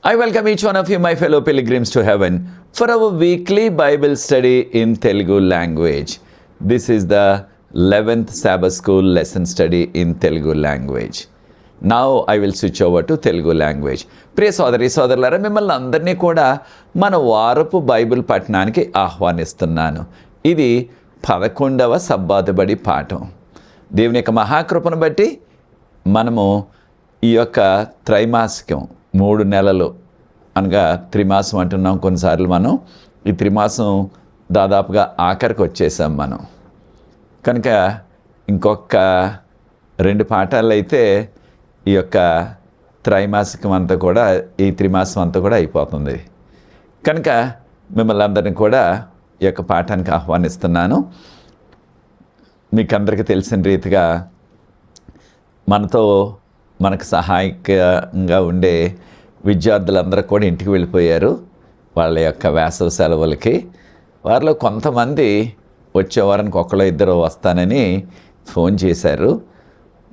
I welcome each one of you, my fellow pilgrims to heaven, for our weekly Bible study in Telugu language. This is the 11th Sabbath School lesson study in Telugu language. Now I will switch over to Telugu language. ప్రియ సోదరి సోదరులారా, మిమ్మల్ని అందరినీ కూడా మన వారపు Bible పఠనానికి ఆహ్వానిస్తున్నాను. ఇది 11వ సబ్బాతుబడి పాఠం. దేవుని యొక్క మహాకృపను బట్టి మనము ఈ యొక్క త్రైమాసికం 3 నెలలు అనగా త్రిమాసం అంటున్నాం. కొన్నిసార్లు మనం ఈ త్రిమాసం దాదాపుగా ఆఖరికి వచ్చేసాం మనం. కనుక ఇంకొక 2 పాఠాలు అయితే ఈ యొక్క త్రైమాసికం అంతా కూడా, ఈ త్రిమాసం అంతా కూడా అయిపోతుంది. కనుక మిమ్మల్ని అందరినీ కూడా ఈ యొక్క పాఠానికి ఆహ్వానిస్తున్నాను. మీకు అందరికీ తెలిసిన రీతిగా మనకు సహాయకంగా ఉండే విద్యార్థులందరూ కూడా ఇంటికి వెళ్ళిపోయారు వాళ్ళ యొక్క వేసవి సెలవులకి. వారిలో కొంతమంది వచ్చే వారానికి ఒకళ్ళు ఇద్దరు వస్తానని ఫోన్ చేశారు.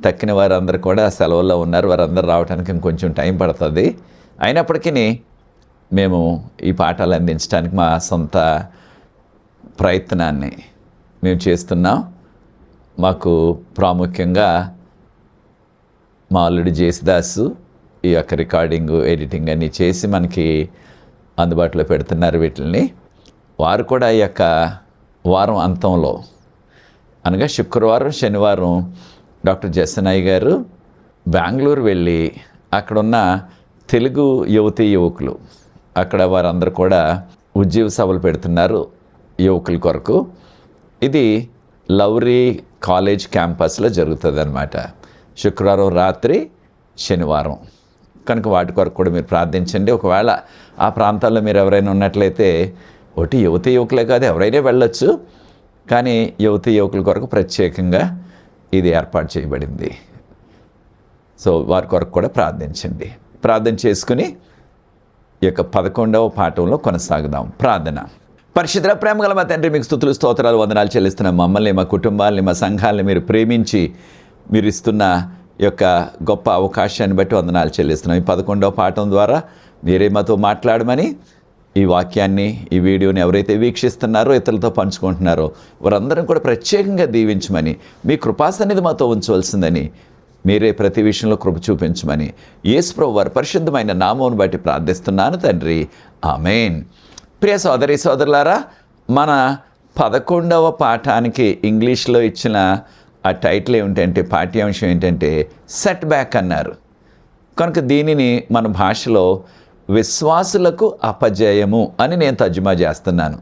తక్కిన వారందరూ కూడా సెలవుల్లో ఉన్నారు. వారందరూ రావడానికి ఇంకొంచెం టైం పడుతుంది. అయినప్పటికీ మేము ఈ పాఠాలు అందించడానికి మా సొంత ప్రయత్నాన్ని మేము చేస్తున్నాం. మాకు ప్రాముఖ్యంగా మా అల్లుడు జేసుదాసు ఈ యొక్క రికార్డింగ్, ఎడిటింగ్ అన్నీ చేసి మనకి అందుబాటులో పెడుతున్నారు వీటిని. వారు కూడా ఈ యొక్క వారం అంతంలో అనగా శుక్రవారం, శనివారం డాక్టర్ జస్సనయ్య గారు బెంగళూరు వెళ్ళి అక్కడున్న తెలుగు యువతీ యువకులు, అక్కడ వారందరూ కూడా ఉద్యోగ సభలు పెడుతున్నారు యువకుల కొరకు. ఇది లౌరీ కాలేజ్ క్యాంపస్లో జరుగుతుంది అన్నమాట. శుక్రవారం రాత్రి, శనివారం. కనుక వాటి కొరకు కూడా మీరు ప్రార్థించండి. ఒకవేళ ఆ ప్రాంతాల్లో మీరు ఎవరైనా ఉన్నట్లయితే, ఒకటి యువతీ యువకులే కాదు, ఎవరైనా వెళ్ళొచ్చు. కానీ యువతీ యువకుల కొరకు ప్రత్యేకంగా ఇది ఏర్పాటు చేయబడింది. సో వారి కొరకు కూడా ప్రార్థించండి. ప్రార్థన చేసుకుని ఈ యొక్క 11వ పాఠంలో కొనసాగుదాం. ప్రార్థన. పరిశుద్ధ ప్రేమ గల మా తండ్రి, మీకు స్తుతులు, స్తోత్రాలు, వందనాలు చెల్లిస్తున్నాం. మమ్మల్ని, మా కుటుంబాలని, మా సంఘాలని మీరు ప్రేమించి మీరు ఇస్తున్న ఈ యొక్క గొప్ప అవకాశాన్ని బట్టి వందనాలు చెల్లిస్తున్నాం. ఈ 11వ పాఠం ద్వారా మీరే మాతో మాట్లాడమని, ఈ వాక్యాన్ని, ఈ వీడియోని ఎవరైతే వీక్షిస్తున్నారో, ఇతరులతో పంచుకుంటున్నారో వారందరం కూడా ప్రత్యేకంగా దీవించమని, మీ కృపాసన్నిధి మాతో ఉంచవలసిందని, మీరే ప్రతి విషయంలో కృప చూపించమని యేసు ప్రభువు వారి పరిశుద్ధమైన నామమును బట్టి ప్రార్థిస్తున్నాను తండ్రి. ఆమేన్. ప్రియ సోదరి సోదరులారా, మన 11వ పాఠానికి ఇంగ్లీష్లో ఇచ్చిన ఆ టైటిల్ ఏమిటంటే, పాఠ్యాంశం ఏంటంటే సెట్ బ్యాక్ అన్నారు. కనుక దీనిని మన భాషలో విశ్వాసులకు అపజయము అని నేను తర్జుమా చేస్తున్నాను.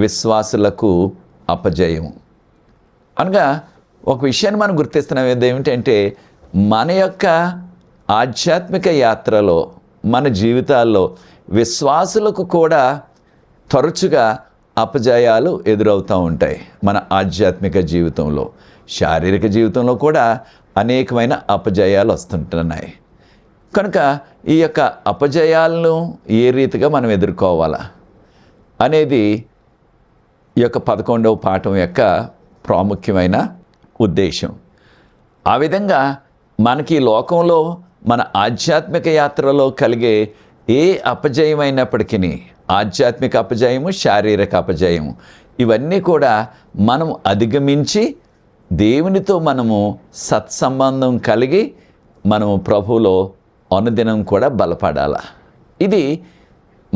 విశ్వాసులకు అపజయము అనగా ఒక విషయాన్ని మనం గుర్తిస్తున్నాం. ఏమిటంటే, మన యొక్క ఆధ్యాత్మిక యాత్రలో, మన జీవితాల్లో విశ్వాసులకు కూడా తరచుగా అపజయాలు ఎదురవుతూ ఉంటాయి. మన ఆధ్యాత్మిక జీవితంలో, శారీరక జీవితంలో కూడా అనేకమైన అపజయాలు వస్తుంటున్నాయి. కనుక ఈ యొక్క అపజయాలను ఏ రీతిగా మనం ఎదుర్కోవాలా అనేది ఈ యొక్క 11వ పాఠం యొక్క ప్రాముఖ్యమైన ఉద్దేశం. ఆ విధంగా మనకి లోకంలో మన ఆధ్యాత్మిక యాత్రలో కలిగే ఏ అపజయమైనప్పటికీ, ఆధ్యాత్మిక అపజయము, శారీరక అపజయము, ఇవన్నీ కూడా మనం అధిగమించి దేవునితో మనము సత్సంబంధం కలిగి మనము ప్రభువులో అనుదినం కూడా బలపడాల. ఇది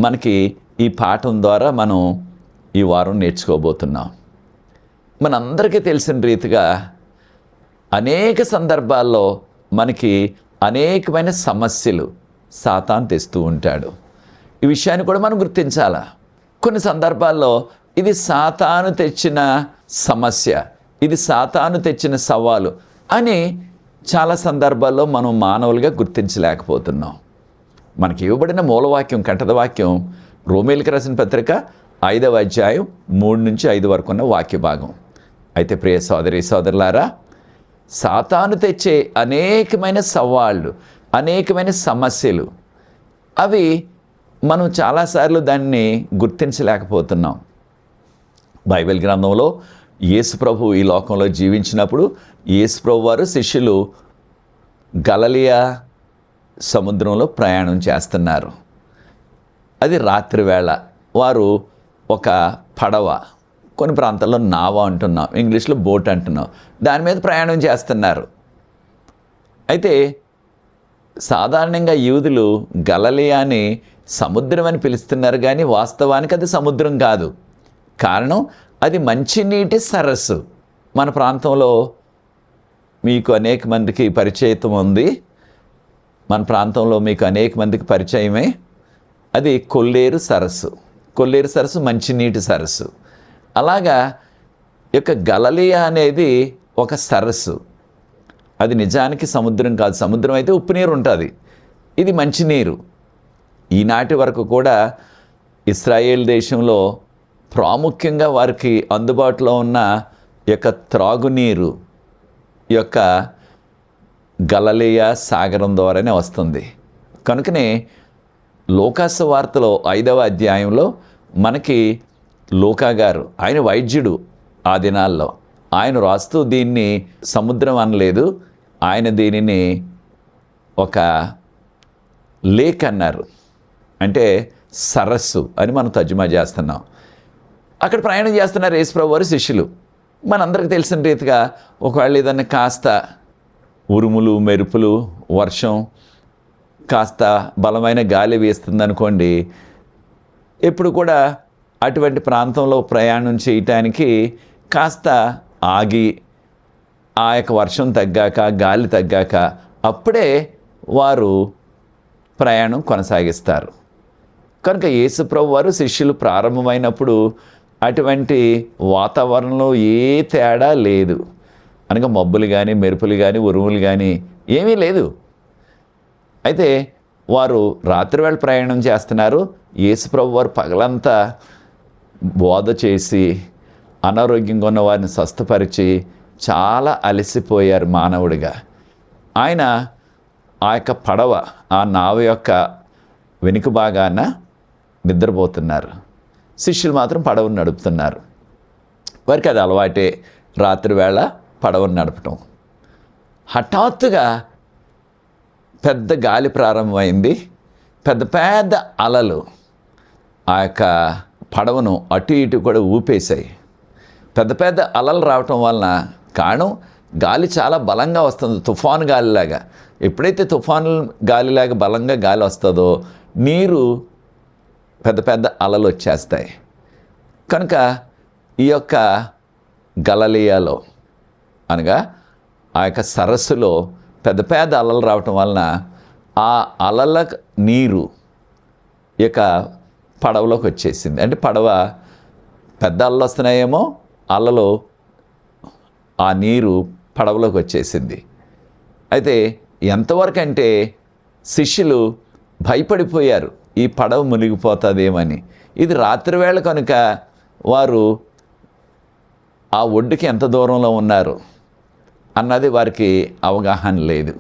మనకి ఈ పాఠం ద్వారా మనం ఈ వారం నేర్చుకోబోతున్నాం. మనందరికీ తెలిసిన రీతిగా అనేక సందర్భాల్లో మనకి అనేకమైన సమస్యలు సాతాను తెస్తూ ఉంటాడు. ఈ విషయాన్ని కూడా మనం గుర్తించాలా. కొన్ని సందర్భాల్లో ఇది సాతాను తెచ్చిన సమస్య, ఇది సాతాను తెచ్చిన సవాలు అని చాలా సందర్భాల్లో మనం మానవులుగా గుర్తించలేకపోతున్నాం. మనకి ఇవ్వబడిన మూలవాక్యం, కంఠదవాక్యం రోమీయులకు రాసిన పత్రిక 5వ అధ్యాయం 3 నుంచి 5 వరకు ఉన్న వాక్య భాగం. అయితే ప్రియ సోదరి సోదరులారా, సాతాను తెచ్చే అనేకమైన సవాళ్ళు, అనేకమైన సమస్యలు, అవి మనం చాలాసార్లు దాన్ని గుర్తించలేకపోతున్నాం. బైబిల్ గ్రంథంలో యేసు ప్రభు ఈ లోకంలో జీవించినప్పుడు యేసు ప్రభు వారు శిష్యులు గలిలయ సముద్రంలో ప్రయాణం చేస్తున్నారు. అది రాత్రివేళ వారు ఒక పడవ, కొన్ని ప్రాంతాల్లో నావ అంటున్నాం, ఇంగ్లీష్లో బోట్ అంటున్నాం, దాని మీద ప్రయాణం చేస్తున్నారు. అయితే సాధారణంగా యూదులు గలిలయని సముద్రం అని పిలుస్తున్నారు, కానీ వాస్తవానికి అది సముద్రం కాదు. కారణం అది మంచినీటి సరస్సు. మన ప్రాంతంలో మీకు అనేక మందికి పరిచయం ఉంది, మన ప్రాంతంలో మీకు అనేక మందికి పరిచయమే. అది కొల్లేరు సరస్సు. కొల్లేరు సరస్సు మంచినీటి సరస్సు. అలాగా యొక్క గలిలయ అనేది ఒక సరస్సు. అది నిజానికి సముద్రం కాదు. సముద్రం అయితే ఉప్పు నీరు ఉంటుంది, ఇది మంచినీరు. ఈనాటి వరకు కూడా ఇశ్రాయేల్ దేశంలో ప్రాముఖ్యంగా వారికి అందుబాటులో ఉన్న యొక్క త్రాగునీరు యొక్క గలిలయ సాగరం ద్వారానే వస్తుంది. కనుకనే లూకాసు వార్తలో 5వ అధ్యాయంలో మనకి లూకా గారు, ఆయన వైద్యుడు ఆ దినాల్లో, ఆయన రాస్తూ దీన్ని సముద్రం అనలేదు, ఆయన దీనిని ఒక లేక్ అన్నారు, అంటే సరస్సు అని మనం తర్జుమా చేస్తున్నాం. అక్కడ ప్రయాణం చేస్తున్నారు యేసుప్రభు వారి శిష్యులు. మనందరికీ తెలిసిన రీతిగా ఒకవేళ ఏదన్నా కాస్త ఉరుములు, మెరుపులు, వర్షం, కాస్త బలమైన గాలి వేస్తుందనుకోండి, ఎప్పుడు కూడా అటువంటి ప్రాంతంలో ప్రయాణం చేయటానికి కాస్త ఆగి ఆ యొక్క వర్షం తగ్గాక, గాలి తగ్గాక అప్పుడే వారు ప్రయాణం కొనసాగిస్తారు. కనుక యేసుప్రభు వారు శిష్యులు ప్రారంభమైనప్పుడు అటువంటి వాతావరణంలో ఏ తేడా లేదు. అనగా మబ్బులు కానీ, మెరుపులు కానీ, ఉరుములు కానీ ఏమీ లేదు. అయితే వారు రాత్రివేళ ప్రయాణం చేస్తున్నారు. యేసుప్రభు వారు పగలంతా బోధ చేసి అనారోగ్యంగా ఉన్న వారిని స్వస్థపరిచి చాలా అలసిపోయారు మానవుడిగా. ఆయన ఆ యొక్క పడవ, ఆ నావ యొక్క వెనుక భాగాన నిద్రపోతున్నారు. శిష్యులు మాత్రం పడవను నడుపుతున్నారు. వారికి అది అలవాటే, రాత్రివేళ పడవను నడపటం. హఠాత్తుగా పెద్ద గాలి ప్రారంభమైంది. పెద్ద పెద్ద అలలు ఆ యొక్క పడవను అటు ఇటు కూడా ఊపేశాయి. పెద్ద పెద్ద అలలు రావటం వలన కారణం గాలి చాలా బలంగా వస్తుంది, తుఫాను గాలిలాగా. ఎప్పుడైతే తుఫాను గాలిలాగా బలంగా గాలి వస్తుందో నీరు పెద్ద పెద్ద అలలు వచ్చేస్తాయి. కనుక ఈ యొక్క గలిలయలో అనగా ఆ యొక్క సరస్సులో పెద్ద పెద్ద అలలు రావటం వలన ఆ అలల నీరు ఇక పడవలోకి వచ్చేసింది. అంటే పడవ పెద్ద అలలు వస్తున్నాయేమో, అలలు ఆ నీరు పడవలోకి వచ్చేసింది. అయితే ఎంతవరకు అంటే శిష్యులు భయపడిపోయారు, ఈ పడవ మునిగిపోతుందేమని. ఇది రాత్రివేళ కనుక వారు ఆ ఒడ్డుకి ఎంత దూరంలో ఉన్నారు అన్నది వారికి అవగాహన లేదు.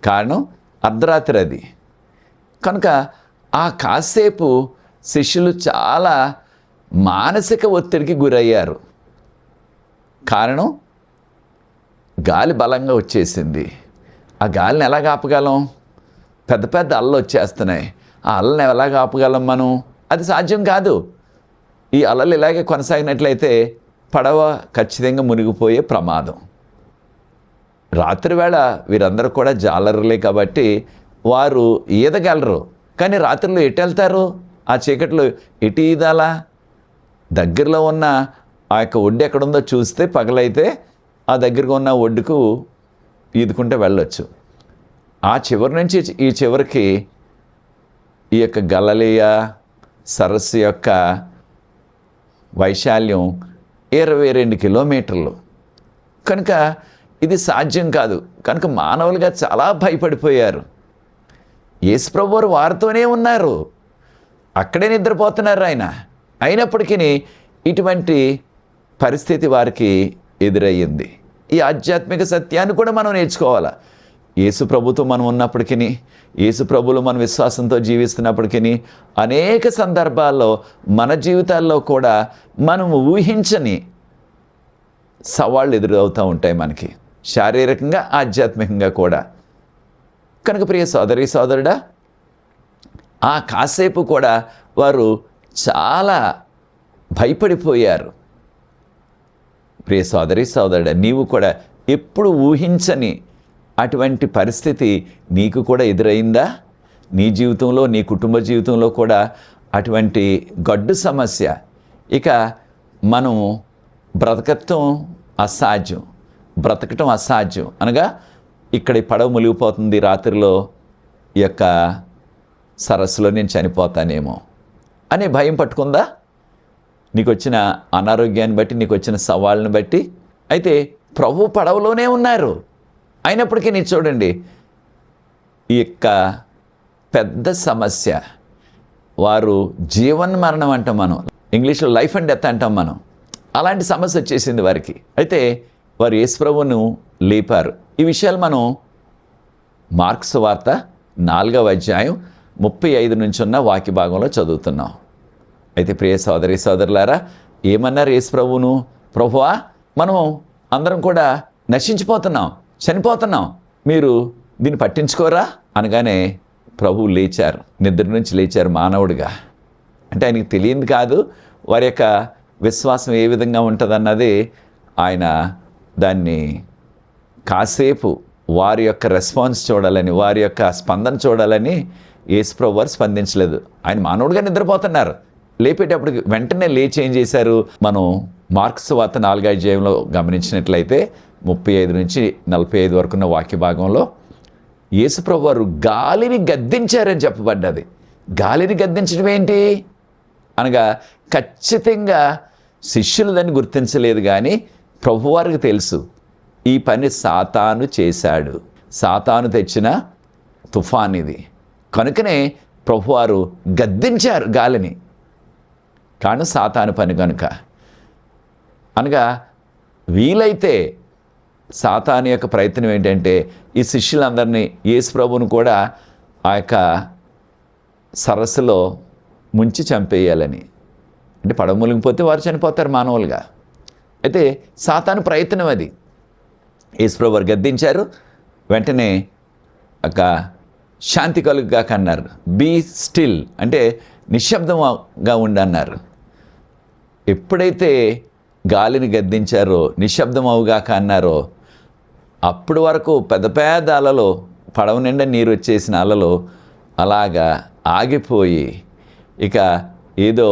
కారణం అర్ధరాత్రి అది. కనుక ఆ కాసేపు శిష్యులు చాలా మానసిక ఒత్తిడికి గురయ్యారు. కారణం గాలి బలంగా వచ్చేసింది. ఆ గాలిని ఎలాగ ఆపగలం? పెద్ద పెద్ద అలలు వచ్చేస్తున్నాయి. ఆ అలని ఎలాగ ఆపగలం మనం? అది సాధ్యం కాదు. ఈ అలలు ఇలాగే కొనసాగినట్లయితే పడవ ఖచ్చితంగా మునిగిపోయే ప్రమాదం. రాత్రివేళ వీరందరూ కూడా జాలరులే కాబట్టి వారు ఈదగలరు. కానీ రాత్రిలో ఎటు వెళ్తారు? ఆ చీకట్లో ఎటు ఈదాలా? దగ్గరలో ఉన్న ఆ యొక్క ఒడ్డు ఎక్కడుందో చూస్తే పగలైతే ఆ దగ్గరగా ఉన్న ఒడ్డుకు ఈదుకుంటే వెళ్ళొచ్చు. ఆ చివరి నుంచి ఈ చివరికి ఈ యొక్క గలిలయ సరస్సు యొక్క వైశాల్యం 22 కిలోమీటర్లు. కనుక ఇది సాధ్యం కాదు. కనుక మానవులుగా చాలా భయపడిపోయారు. యేసుప్రభు వారు వారితోనే ఉన్నారు, అక్కడే నిద్రపోతున్నారు ఆయన. అయినప్పటికీ ఇటువంటి పరిస్థితి వారికి ఎదురయ్యింది. ఈ ఆధ్యాత్మిక సత్యాన్ని కూడా మనం నేర్చుకోవాలి. యేసు ప్రభుతో మనం ఉన్నప్పటికీ, యేసు ప్రభులో మన విశ్వాసంతో జీవిస్తున్నప్పటికీ అనేక సందర్భాల్లో మన జీవితాల్లో కూడా మనం ఊహించని సవాళ్ళు ఎదురవుతూ ఉంటాయి మనకి, శారీరకంగా ఆధ్యాత్మికంగా కూడా. కనుక ప్రియ సోదరి సోదరుడా, ఆ కాసేపు కూడా వారు చాలా భయపడిపోయారు. ప్రియ సోదరి సోదరుడా, నీవు కూడా ఎప్పుడు ఊహించని అటువంటి పరిస్థితి నీకు కూడా ఎదురైందా? నీ జీవితంలో, నీ కుటుంబ జీవితంలో కూడా అటువంటి గడ్డు సమస్య. ఇక మనం బ్రతకటం అసాధ్యం అనగా ఇక్కడ ఈ పడవ మునిగిపోతుంది, రాత్రిలో ఈ యొక్క సరస్సులో నేను చనిపోతానేమో అనే భయం పట్టుకుందా? నీకు వచ్చిన అనారోగ్యాన్ని బట్టి, నీకు వచ్చిన సవాళ్ళని బట్టి. అయితే ప్రభు పడవలోనే ఉన్నారు. అయినప్పటికీ నేను చూడండి, ఈ యొక్క పెద్ద సమస్య, వారు జీవన్ మరణం అంటాం మనం, ఇంగ్లీష్లో లైఫ్ అండ్ డెత్ అంటాం మనం, అలాంటి సమస్య వచ్చేసింది వారికి. అయితే వారు యేసు ప్రభువును లేపారు. ఈ విషయాలు మనం మార్కు సువార్త 4వ అధ్యాయం 35 నుంచి ఉన్న వాక్య భాగంలో చదువుతున్నాం. అయితే ప్రియ సోదరి సోదరులారా, ఏమన్నారు యేసు ప్రభువును? ప్రభువా, మనం అందరం కూడా నశించిపోతున్నాం, చనిపోతున్నాం, మీరు దీన్ని పట్టించుకోరా అనగానే ప్రభువు లేచారు, నిద్ర నుంచి లేచారు మానవుడిగా. అంటే ఆయనకి తెలియంది కాదు వారి యొక్క విశ్వాసం ఏ విధంగా ఉంటుందన్నది. ఆయన దాన్ని కాసేపు వారి యొక్క రెస్పాన్స్ చూడాలని, వారి యొక్క స్పందన చూడాలని యేసు ప్రభు వారు స్పందించలేదు. ఆయన మానవుడిగా నిద్రపోతున్నారు. లేపేటప్పటికి వెంటనే లేచి ఏం చేశారు? మనం మార్కు సువార్త 4వ అధ్యాయంలో గమనించినట్లయితే 35 నుంచి 45 వరకు ఉన్న వాక్య భాగంలో యేసు ప్రభు వారు గాలిని గద్దించారని చెప్పబడ్డది. గాలిని గద్దించడం ఏంటి అనగా, ఖచ్చితంగా శిష్యులు దాన్ని గుర్తించలేదు, కానీ ప్రభువారికి తెలుసు ఈ పని సాతాను చేశాడు, సాతాను తెచ్చిన తుఫాన్ ఇది. కనుకనే ప్రభువారు గద్దించారు గాలిని. కాను సాతాను పని కనుక అనగా, వీలైతే సాతాను యొక్క ప్రయత్నం ఏంటంటే ఈ శిష్యులందరినీ, యేసు ప్రభువును కూడా ఆ యొక్క సరస్సులో ముంచి చంపేయాలని. అంటే పడవ మునిగిపోతే వారు చనిపోతారు మానవులుగా. అయితే సాతాను ప్రయత్నం అది. యేసు ప్రభు వారు గద్దించారు. వెంటనే ఒక శాంతి కలుగుగాక అన్నారు. బీ స్టిల్ అంటే నిశ్శబ్దంగా ఉండన్నారు. ఎప్పుడైతే గాలిని గద్దించారో, నిశ్శబ్దం అవుగాక అన్నారో, అప్పటి వరకు పెద్ద పెద్ద అలలు, పడవ నిండా నీరు వచ్చేసిన అలలు అలాగా ఆగిపోయి, ఇక ఏదో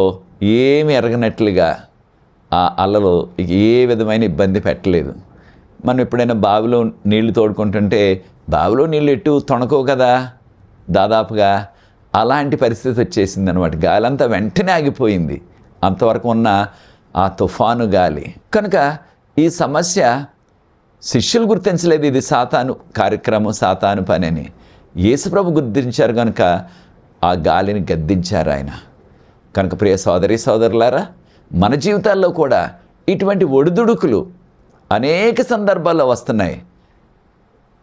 ఏమి ఎరగనట్లుగా ఆ అలలు ఇక ఏ విధమైన ఇబ్బంది పెట్టలేదు. మనం ఎప్పుడైనా బావిలో నీళ్లు తోడుకుంటుంటే బావిలో నీళ్ళు ఎటు తొణకవు కదా దాదాపుగా, అలాంటి పరిస్థితి వచ్చేసింది అనమాట. గాలి అంతా వెంటనే ఆగిపోయింది, అంతవరకు ఉన్న ఆ తుఫాను గాలి. కనుక ఈ సమస్య శిష్యులు గుర్తించలేదు, ఇది సాతాను కార్యక్రమం, సాతాను పని అని. యేసుప్రభు గుర్తించారు కనుక ఆ గాలిని గద్దించారు ఆయన. కనుక ప్రియ సోదరి సోదరులారా, మన జీవితాల్లో కూడా ఇటువంటి ఒడిదుడుకులు అనేక సందర్భాల్లో వస్తున్నాయి.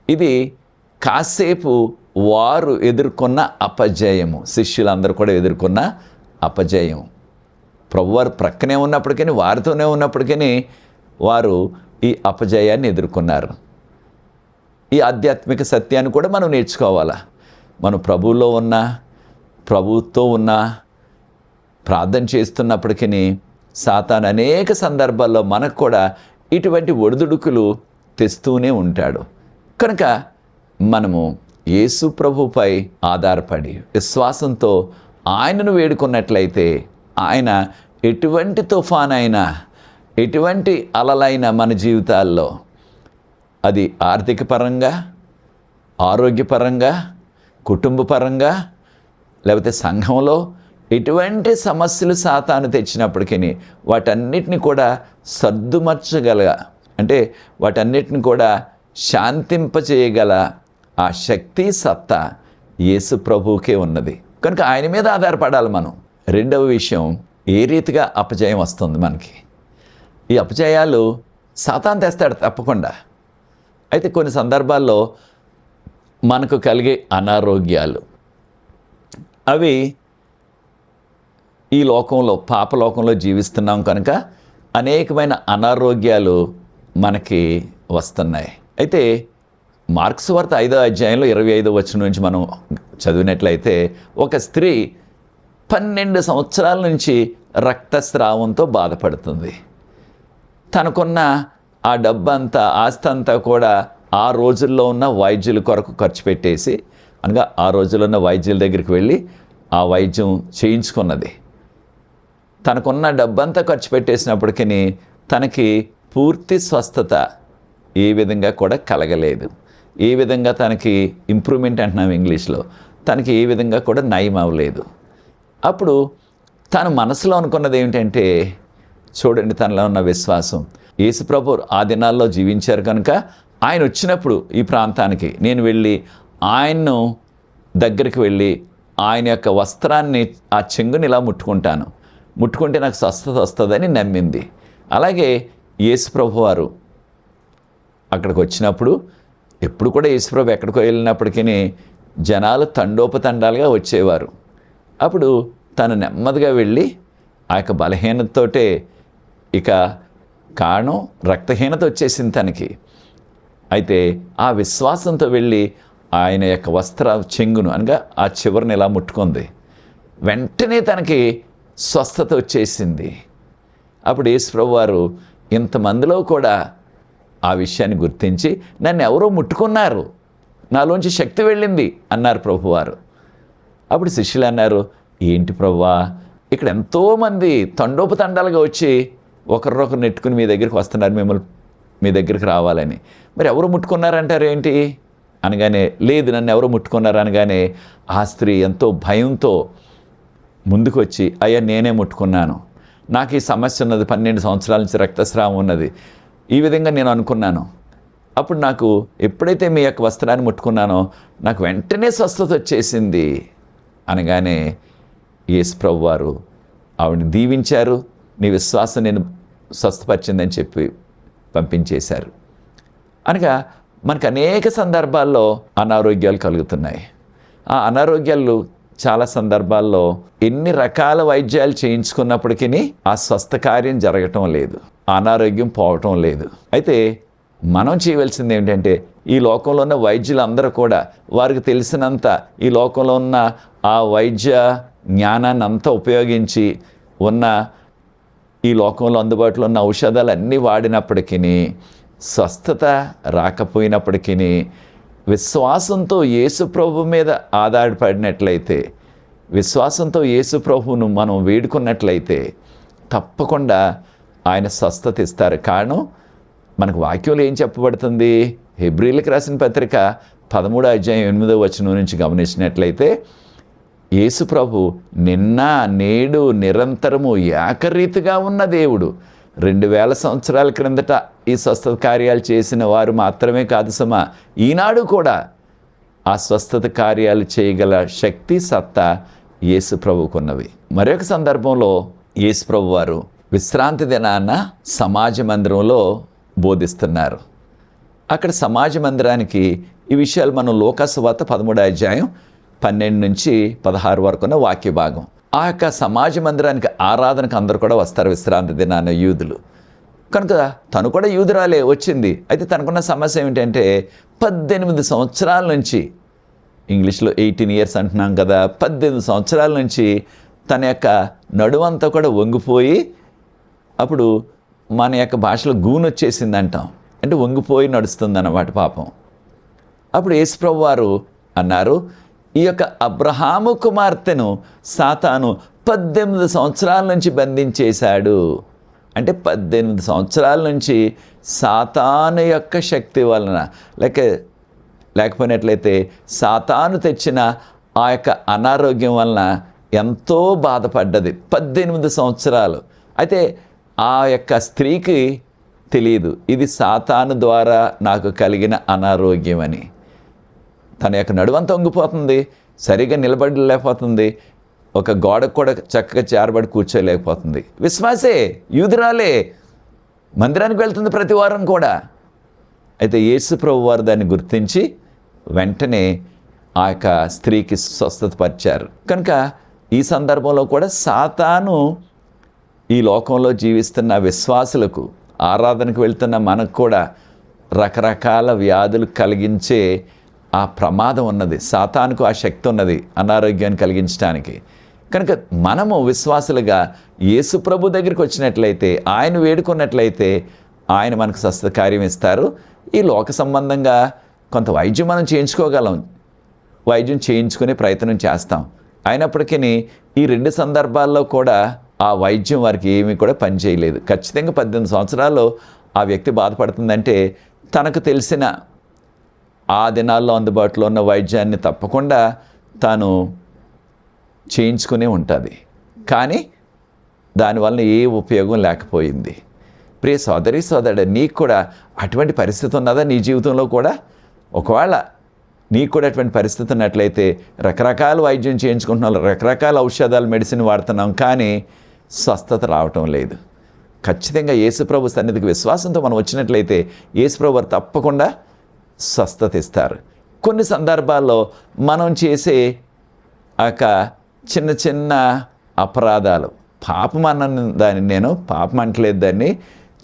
ఇది కాసేపు వారు ఎదుర్కొన్న అపజయము, శిష్యులందరూ కూడా ఎదుర్కొన్న అపజయం. ప్రభువారు ప్రక్కనే ఉన్నప్పటికీ, వారితోనే ఉన్నప్పటికీ వారు ఈ అపజయాన్ని ఎదుర్కొన్నారు. ఈ ఆధ్యాత్మిక సత్యాన్ని కూడా మనం నేర్చుకోవాలా. మనం ప్రభువులో ఉన్నా, ప్రభువుతో ఉన్నా, ప్రార్థన చేస్తున్నప్పటికీ సాతాను అనేక సందర్భాల్లో మనకు కూడా ఇటువంటి ఒడిదుడుకులు తెస్తూనే ఉంటాడు. కనుక మనము యేసు ప్రభుపై ఆధారపడి విశ్వాసంతో ఆయనను వేడుకున్నట్లయితే ఆయన ఎటువంటి తుఫానైనా, ఎటువంటి అలలైనా మన జీవితాల్లో, అది ఆర్థిక పరంగా, ఆరోగ్యపరంగా, కుటుంబపరంగా, లేకపోతే సంఘంలో ఎటువంటి సమస్యలు సాతాను తెచ్చినప్పటికీ వాటన్నిటిని కూడా సర్దుమర్చగల, అంటే వాటన్నిటిని కూడా శాంతింపచేయగల ఆ శక్తి, సత్తా యేసు ప్రభువుకే ఉన్నది. కనుక ఆయన మీద ఆధారపడాలి మనం. రెండవ విషయం, ఏ రీతిగా అపజయం వస్తుంది మనకి? ఈ అపజయాలు సాతాను తెస్తాడు తప్పకుండా. అయితే కొన్ని సందర్భాల్లో మనకు కలిగే అనారోగ్యాలు, అవి ఈ లోకంలో, పాపలోకంలో జీవిస్తున్నాం కనుక అనేకమైన అనారోగ్యాలు మనకి వస్తున్నాయి. అయితే మార్కు సువార్త 5వ అధ్యాయంలో 25వ వచనం నుంచి మనం చదివినట్లయితే ఒక స్త్రీ 12 సంవత్సరాల నుంచి రక్తస్రావంతో బాధపడుతుంది. తనకున్న ఆ డబ్బంతా, ఆస్తి అంతా కూడా ఆ రోజుల్లో ఉన్న వైద్యుల కొరకు ఖర్చు పెట్టేసి, అనగా ఆ రోజుల్లో ఉన్న వైద్యుల దగ్గరికి వెళ్ళి ఆ వైద్యం చేయించుకున్నది. తనకున్న డబ్బంతా ఖర్చు పెట్టేసినప్పటికీ తనకి పూర్తి స్వస్థత ఏ విధంగా కూడా కలగలేదు. ఏ విధంగా తనకి ఇంప్రూవ్మెంట్ అంటున్నాం ఇంగ్లీష్లో, తనకి ఏ విధంగా కూడా నయం అవ్వలేదు. అప్పుడు తను మనసులో అనుకున్నది ఏమిటంటే, చూడండి తనలో ఉన్న విశ్వాసం. యేసుప్రభు ఆ దినాల్లో జీవించారు కనుక ఆయన వచ్చినప్పుడు ఈ ప్రాంతానికి నేను వెళ్ళి ఆయన్ను దగ్గరికి వెళ్ళి ఆయన యొక్క వస్త్రాన్ని, ఆ చెంగుని ఇలా ముట్టుకుంటే నాకు స్వస్థత వస్తుందని నమ్మింది. అలాగే యేసుప్రభు వారు అక్కడికి వచ్చినప్పుడు, ఎప్పుడు కూడా యేసుప్రభు ఎక్కడికో వెళ్ళినప్పటికీ జనాలు తండోపతండాలుగా వచ్చేవారు. అప్పుడు తను నెమ్మదిగా వెళ్ళి ఆ యొక్క బలహీనతతోటే, ఇక కారణం రక్తహీనత వచ్చేసింది తనకి. అయితే ఆ విశ్వాసంతో వెళ్ళి ఆయన యొక్క వస్త్ర చెంగును, అనగా ఆ చివరిని ఇలా ముట్టుకుంది. వెంటనే తనకి స్వస్థత వచ్చేసింది. అప్పుడు యేసుప్రభు వారు ఇంతమందిలో కూడా ఆ విషయాన్ని గుర్తించి, నన్ను ఎవరో ముట్టుకున్నారు, నాలోంచి శక్తి వెళ్ళింది అన్నారు ప్రభువారు. అప్పుడు శిష్యులు అన్నారు, ఏంటి ప్రభువా, ఇక్కడ ఎంతోమంది తండోపతండాలుగా వచ్చి ఒకరినొకరు నెట్టుకుని మీ దగ్గరికి వస్తున్నారు, మిమ్మల్ని మీ దగ్గరికి రావాలని, మరి ఎవరు ముట్టుకున్నారంటారు ఏంటి అనగానే, లేదు నన్ను ఎవరు ముట్టుకున్నారు అనగానే ఆ స్త్రీ ఎంతో భయంతో ముందుకు వచ్చి, అయ్యా నేనే ముట్టుకున్నాను, నాకు ఈ సమస్య ఉన్నది, 12 సంవత్సరాల నుంచి రక్తస్రావం ఉన్నది, ఈ విధంగా నేను అనుకున్నాను. అప్పుడు నాకు ఎప్పుడైతే మీ యొక్క వస్త్రాన్ని ముట్టుకున్నానో నాకు వెంటనే స్వస్థత వచ్చేసింది అనగానే యేసుప్రభు వారు ఆవిడని దీవించారు. నీ విశ్వాసం నేను స్వస్థపరిచిందని చెప్పి పంపించేశారు. అనగా మనకు అనేక సందర్భాల్లో అనారోగ్యాలు కలుగుతున్నాయి. ఆ అనారోగ్యాలు చాలా సందర్భాల్లో ఎన్ని రకాల వైద్యాలు చేయించుకున్నప్పటికీ ఆ స్వస్థ కార్యం జరగటం లేదు, అనారోగ్యం పోవటం లేదు. అయితే మనం చేయవలసింది ఏంటంటే, ఈ లోకంలో ఉన్న వైద్యులందరూ కూడా వారికి తెలిసినంత ఈ లోకంలో ఉన్న ఆ వైద్య జ్ఞానాన్ని అంతా ఉపయోగించి ఉన్న ఈ లోకంలో అందుబాటులో ఉన్న ఔషధాలు అన్నీ వాడినప్పటికీ స్వస్థత రాకపోయినప్పటికీ విశ్వాసంతో యేసుప్రభు మీద ఆధారపడినట్లయితే, విశ్వాసంతో యేసుప్రభువును మనం వేడుకున్నట్లయితే తప్పకుండా ఆయన స్వస్థత ఇస్తారు. కారణం మనకు వాక్యంలో ఏం చెప్పబడుతుంది? హెబ్రీలకు రాసిన పత్రిక 13:8 నుంచి గమనించినట్లయితే, యేసుప్రభు నిన్న నేడు నిరంతరము ఏకరీతిగా ఉన్న దేవుడు. 2000 సంవత్సరాల క్రిందట ఈ స్వస్థత కార్యాలు చేసిన వారు మాత్రమే కాదు సుమా, ఈనాడు కూడా ఆ స్వస్థత కార్యాలు చేయగల శక్తి, సత్తా యేసుప్రభుకున్నవి. మరొక సందర్భంలో యేసుప్రభు వారు విశ్రాంతి దినాన సమాజ మందిరంలో బోధిస్తున్నారు. అక్కడ సమాజ మందిరానికి ఈ విషయాలు మనం లూకాసు వార్త 13:12 నుంచి 16 వరకు ఉన్న వాక్య భాగం. ఆ యొక్క సమాజ మందిరానికి ఆరాధనకు అందరూ కూడా వస్తారు విశ్రాంతి దినాన యూదులు కనుక. తను కూడా యూదురాలే వచ్చింది. అయితే తనకున్న సమస్య ఏమిటంటే 18 సంవత్సరాల నుంచి, ఇంగ్లీష్లో 18 years అంటున్నాం కదా, 18 సంవత్సరాల నుంచి తన యొక్క నడువంతా కూడా వంగిపోయి, అప్పుడు మన యొక్క భాషలో గూను వచ్చేసింది అంటాం, అంటే వంగిపోయి నడుస్తుంది అన్నమాట పాపం. అప్పుడు యేసుప్రభు వారు అన్నారు, ఈ యొక్క అబ్రహాము కుమార్తెను సాతాను 18 సంవత్సరాల నుంచి బంధించేశాడు. అంటే 18 సంవత్సరాల నుంచి సాతాను యొక్క శక్తి వలన, లేకపోయినట్లయితే సాతాను తెచ్చిన ఆ యొక్క అనారోగ్యం వలన ఎంతో బాధపడ్డది 18 సంవత్సరాలు. అయితే ఆ యొక్క స్త్రీకి తెలియదు ఇది సాతాను ద్వారా నాకు కలిగిన అనారోగ్యం అని. తన యొక్క నడువంతా వంగిపోతుంది, సరిగా నిలబడలేకపోతుంది, ఒక గోడకు కూడా చక్కగా చేరబడి కూర్చోలేకపోతుంది. విశ్వాసే, యూదురాలే, మందిరానికి వెళ్తుంది ప్రతి వారం కూడా. అయితే యేసు ప్రభు వారు దాన్ని గుర్తించి వెంటనే ఆ యొక్క స్త్రీకి స్వస్థత పరిచారు. కనుక ఈ సందర్భంలో కూడా సాతాను ఈ లోకంలో జీవిస్తున్న విశ్వాసులకు, ఆరాధనకు వెళ్తున్న మనకు కూడా రకరకాల వ్యాధులు కలిగించే ఆ ప్రమాదం ఉన్నది, సాతానుకు ఆ శక్తి ఉన్నది అనారోగ్యాన్ని కలిగించడానికి. కనుక మనము విశ్వాసులుగా యేసు ప్రభు దగ్గరికి వచ్చినట్లయితే, ఆయన వేడుకున్నట్లయితే ఆయన మనకు స్వస్థ కార్యం ఇస్తారు. ఈ లోక సంబంధంగా కొంత వైద్యం మనం చేయించుకోగలం, వైద్యం చేయించుకునే ప్రయత్నం చేస్తాం. అయినప్పటికీ ఈ 2 సందర్భాల్లో కూడా ఆ వైద్యం వారికి ఏమీ కూడా పనిచేయలేదు. ఖచ్చితంగా 18 సంవత్సరాల్లో ఆ వ్యక్తి బాధపడుతుందంటే తనకు తెలిసిన ఆ దినాల్లో అందుబాటులో ఉన్న వైద్యాన్ని తప్పకుండా తాను చేయించుకునే ఉంటుంది. కానీ దానివల్ల ఏ ఉపయోగం లేకపోయింది. ప్రియ సోదరి సోదరుడు, నీకు కూడా అటువంటి పరిస్థితి ఉన్నదా నీ జీవితంలో కూడా? ఒకవేళ నీకు కూడా అటువంటి పరిస్థితి ఉన్నట్లయితే రకరకాల వైద్యం చేయించుకుంటున్నాం, రకరకాల ఔషధాలు మెడిసిన్ వాడుతున్నాం, కానీ స్వస్థత రావటం లేదు. ఖచ్చితంగా యేసుప్రభు సన్నిధికి విశ్వాసంతో మనం వచ్చినట్లయితే యేసుప్రభు వారు తప్పకుండా స్వస్థత ఇస్తారు. కొన్ని సందర్భాల్లో మనం చేసే చిన్న చిన్న అపరాధాలు, పాపం అన్న దాన్ని నేను పాపం అంటలేదు, దాన్ని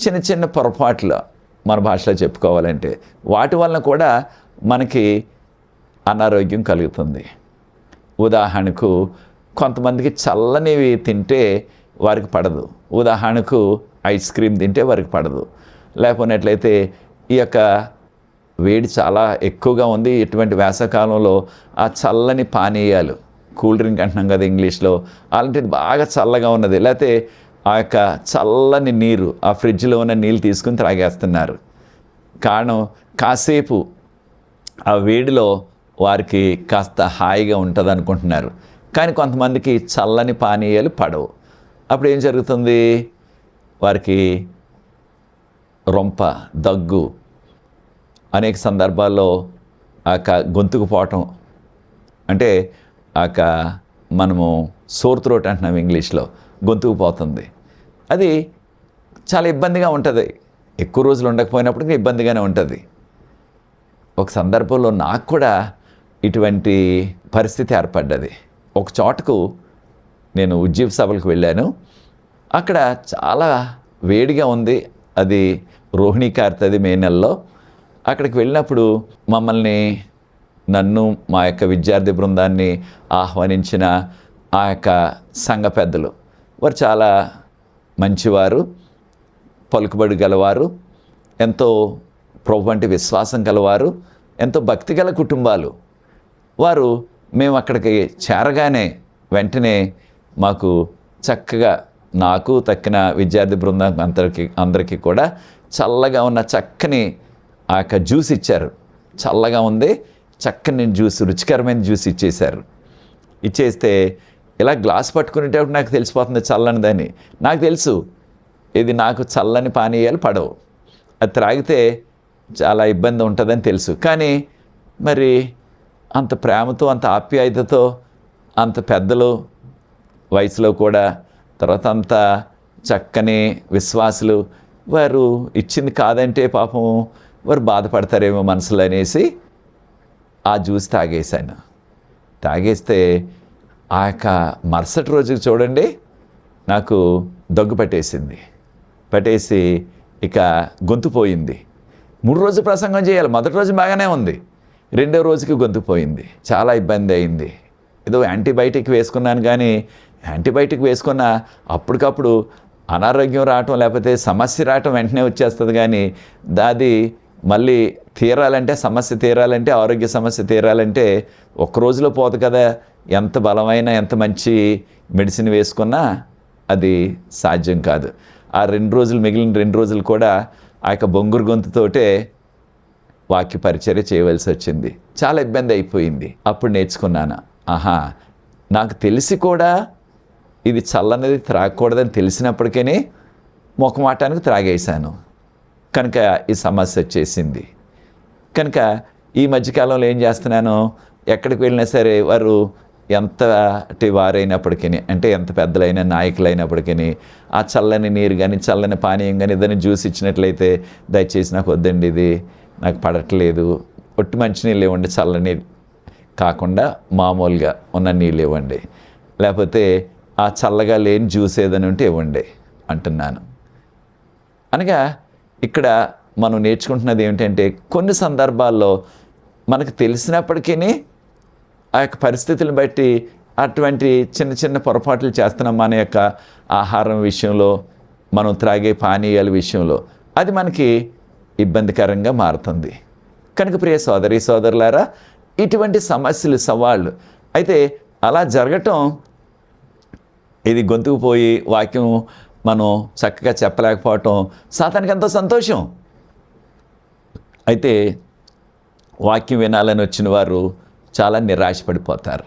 చిన్న చిన్న పొరపాట్లు మన భాషలో చెప్పుకోవాలంటే వాటి వలన కూడా మనకి అనారోగ్యం కలుగుతుంది. ఉదాహరణకు కొంతమందికి చల్లనివి తింటే వారికి పడదు. ఉదాహరణకు ఐస్ క్రీమ్ తింటే వారికి పడదు. లేకపోయినట్లయితే ఈ యొక్క వేడి చాలా ఎక్కువగా ఉంది, ఇటువంటి వేసవకాలంలో ఆ చల్లని పానీయాలు, కూల్ డ్రింక్ అంటున్నాం కదా ఇంగ్లీష్లో, అలాంటిది బాగా చల్లగా ఉన్నది, లేకపోతే ఆ యొక్క చల్లని నీరు, ఆ ఫ్రిడ్జ్లో ఉన్న నీళ్ళు తీసుకుని త్రాగేస్తున్నారు. కారణం కాసేపు ఆ వేడిలో వారికి కాస్త హాయిగా ఉంటుంది అనుకుంటున్నారు. కానీ కొంతమందికి చల్లని పానీయాలు పడవు. అప్పుడు ఏం జరుగుతుంది? వారికి రొంప, దగ్గు, అనేక సందర్భాల్లో గొంతుకు పోవటం, అంటే మనము సోర్ త్రోట్ అంటున్నాం ఇంగ్లీష్లో, గొంతుకు పోతుంది. అది చాలా ఇబ్బందిగా ఉంటుంది. ఎక్కువ రోజులు ఉండకపోయినప్పటికీ ఇబ్బందిగానే ఉంటుంది. ఒక సందర్భంలో నాకు కూడా ఇటువంటి పరిస్థితి ఏర్పడ్డది. ఒక చోటకు నేను ఉద్యోగ సభలకు వెళ్ళాను. అక్కడ చాలా వేడిగా ఉంది. అది రోహిణీ కార్తెది, మే నెలలో. అక్కడికి వెళ్ళినప్పుడు నన్ను మా యొక్క విద్యార్థి బృందాన్ని ఆహ్వానించిన ఆ యొక్క సంఘ పెద్దలు, వారు చాలా మంచివారు, పలుకుబడి గలవారు, ఎంతో ప్రభు అంటే విశ్వాసం గలవారు, ఎంతో భక్తి గల కుటుంబాలు. వారు మేము అక్కడికి చేరగానే వెంటనే మాకు చక్కగా, నాకు తక్కిన విద్యార్థి బృందం అందరికీ కూడా చల్లగా ఉన్న చక్కని ఆ యొక్క జ్యూస్ ఇచ్చారు. చల్లగా ఉంది, చక్కని జ్యూస్, రుచికరమైన జ్యూస్ ఇచ్చేశారు. ఇచ్చేస్తే ఇలా గ్లాస్ పట్టుకునేటప్పుడు నాకు తెలిసిపోతుంది చల్లనిదని. నాకు తెలుసు ఇది నాకు చల్లని పానీయాలు పడవు, అది త్రాగితే చాలా ఇబ్బంది ఉంటుందని తెలుసు. కానీ మరి అంత ప్రేమతో, అంత ఆప్యాయతతో, అంత పెద్దలు వయసులో కూడా, తర్వాత అంత చక్కని విశ్వాసులు, వారు ఇచ్చింది కాదంటే పాపం వారు బాధపడతారేమో మనసులో అనేసి ఆ జ్యూస్ తాగేశాను. తాగేస్తే ఆ యొక్క మరుసటి రోజుకి చూడండి నాకు దగ్గు పట్టేసి ఇక గొంతు పోయింది. 3 రోజులు ప్రసంగం చేయాలి. మొదటి రోజు బాగానే ఉంది, 2వ రోజుకి గొంతు పోయింది. చాలా ఇబ్బంది అయింది. ఏదో యాంటీబయాటిక్ వేసుకున్నాను, కానీ యాంటీబయాటిక్ వేసుకున్న అప్పటికప్పుడు అనారోగ్యం రావటం, లేకపోతే సమస్య రావటం వెంటనే వచ్చేస్తుంది. కానీ అది మళ్ళీ తీరాలంటే, సమస్య తీరాలంటే, ఆరోగ్య సమస్య తీరాలంటే ఒక్క రోజులో పోదు కదా. ఎంత బలమైన, ఎంత మంచి మెడిసిన్ వేసుకున్నా అది సాధ్యం కాదు. ఆ 2 రోజులు, మిగిలిన 2 రోజులు కూడా ఆ యొక్క బొంగురు గొంతుతోటే వాక్య పరిచర్య చేయవలసి వచ్చింది. చాలా ఇబ్బంది అయిపోయింది. అప్పుడు నేర్చుకున్నాను, నాకు తెలిసి కూడా ఇది చల్లనిది త్రాగకూడదని తెలిసినప్పటికీ మొఖమాటానికి త్రాగేశాను. కనుక ఈ సమస్య వచ్చేసింది. కనుక ఈ మధ్యకాలంలో ఏం చేస్తున్నాను, ఎక్కడికి వెళ్ళినా సరే వారు ఎంతటి వారైనప్పటికీ, అంటే ఎంత పెద్దలైన నాయకులైనప్పటికీ, ఆ చల్లని నీరు కానీ, చల్లని పానీయం కానీ, ఏదైనా జ్యూస్ ఇచ్చినట్లయితే దయచేసి నాకు వద్దండి, ఇది నాకు పడట్లేదు, ఒట్టి మంచినీళ్ళు ఇవ్వండి, చల్లని కాకుండా మామూలుగా ఉన్న నీళ్ళు ఇవ్వండి, లేకపోతే ఆ చల్లగా లేని జ్యూస్ ఏదైనా ఉంటే ఇవ్వండి అంటున్నాను. అనగా ఇక్కడ మనం నేర్చుకుంటున్నది ఏమిటంటే, కొన్ని సందర్భాల్లో మనకు తెలిసినప్పటికీ ఆ యొక్క పరిస్థితులను బట్టి అటువంటి చిన్న చిన్న పొరపాట్లు చేస్తున్నాం. మన యొక్క ఆహారం విషయంలో, మనం త్రాగే పానీయాల విషయంలో అది మనకి ఇబ్బందికరంగా మారుతుంది. కనుక ప్రియ సోదరి సోదరులారా, ఇటువంటి సమస్యలు, సవాళ్ళు అయితే అలా జరగటం, ఇది గొంతుకు పోయి వాక్యం మనం చక్కగా చెప్పలేకపోవటం సాతానికి ఎంతో సంతోషం. అయితే వాక్యం వినాలని వచ్చిన వారు చాలా నిరాశపడిపోతారు.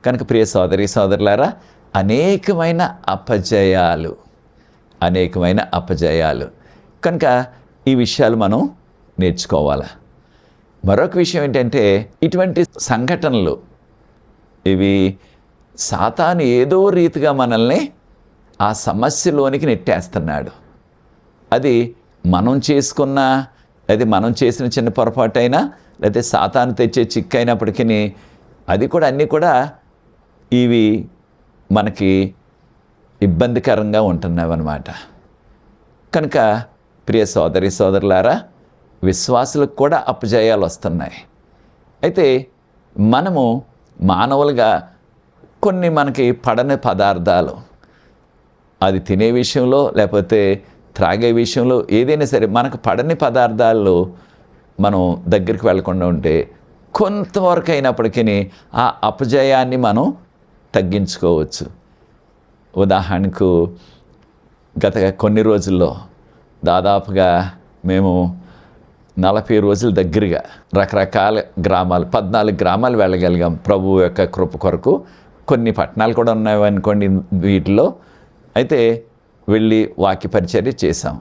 కనుక ప్రియ సోదరి సోదరులారా, అనేకమైన అపజయాలు కనుక ఈ విషయాలు మనం నేర్చుకోవాలి. మరొక విషయం ఏంటంటే, ఇటువంటి సంఘటనలు ఇవి సాతాను ఏదో రీతిగా మనల్ని ఆ సమస్యలోనికి నెట్టేస్తున్నాడు. అది మనం చేసుకున్న, లేదా మనం చేసిన చిన్న పొరపాటైనా, లేకపోతే సాతాను తెచ్చే చిక్కైనప్పటికీ అది కూడా అన్నీ కూడా ఇవి మనకి ఇబ్బందికరంగా ఉంటున్నాయి అన్నమాట. కనుక ప్రియ సోదరి సోదరులారా, విశ్వాసులకు కూడా అపజయాలు వస్తున్నాయి. అయితే మనము మానవులుగా కొన్ని మనకి పడని పదార్థాలు, అది తినే విషయంలో లేకపోతే త్రాగే విషయంలో ఏదైనా సరే మనకు పడని పదార్థాలు మనం దగ్గరికి వెళ్లకుండా ఉంటే కొంతవరకు అయినప్పటికీ ఆ అపజయాన్ని మనం తగ్గించుకోవచ్చు. ఉదాహరణకు గత కొన్ని రోజుల్లో దాదాపుగా మేము 40 రోజుల దగ్గరగా రకరకాల గ్రామాలు, 14 గ్రామాలు వెళ్ళగలిగాం ప్రభు యొక్క కృప కొరకు. కొన్ని పట్టణాలు కూడా ఉన్నాయి అనుకోండి వీటిలో. అయితే వెళ్ళి వాక్య పరిచర్య చేశాం.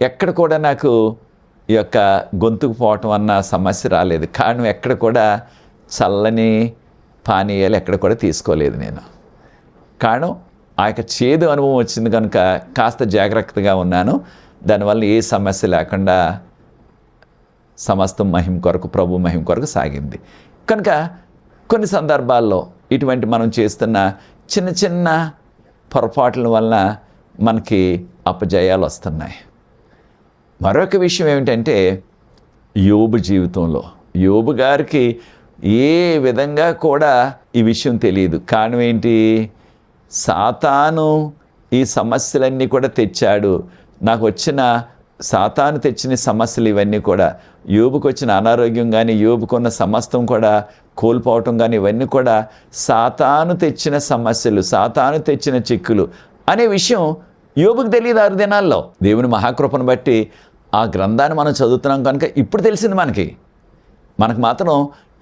ఎక్కడ కూడా నాకు ఈ యొక్క గొంతుకు పోవటం అన్న సమస్య రాలేదు. కారణం ఎక్కడ కూడా చల్లని పానీయాలు ఎక్కడ కూడా తీసుకోలేదు నేను. కారణం ఆ యొక్క చేదు అనుభవం వచ్చింది కనుక కాస్త జాగ్రత్తగా ఉన్నాను. దానివల్ల ఏ సమస్య లేకుండా సమస్తం మహిమ కొరకు, ప్రభు మహిమ కొరకు సాగింది. కనుక కొన్ని సందర్భాల్లో ఇటువంటి మనం చేస్తున్న చిన్న చిన్న పొరపాట్ల వలన మనకి అపజయాలు వస్తున్నాయి. మరొక విషయం ఏమిటంటే, యోబు జీవితంలో యోబు గారికి ఏ విధంగా కూడా ఈ విషయం తెలియదు. కారణం ఏంటి? సాతాను ఈ సమస్యలన్నీ కూడా తెచ్చాడు. నాకు వచ్చిన సాతాను తెచ్చిన సమస్యలు ఇవన్నీ కూడా, యోబుకు వచ్చిన అనారోగ్యం కానీ, యోబుకున్న సమస్తం కూడా కోల్పోవటం కానీ, ఇవన్నీ కూడా సాతాను తెచ్చిన సమస్యలు, సాతాను తెచ్చిన చిక్కులు అనే విషయం యోబుకు తెలియదు 6 దినాల్లో. దేవుని మహాకృపను బట్టి ఆ గ్రంథాన్ని మనం చదువుతున్నాం కనుక ఇప్పుడు తెలిసింది మనకు మాత్రం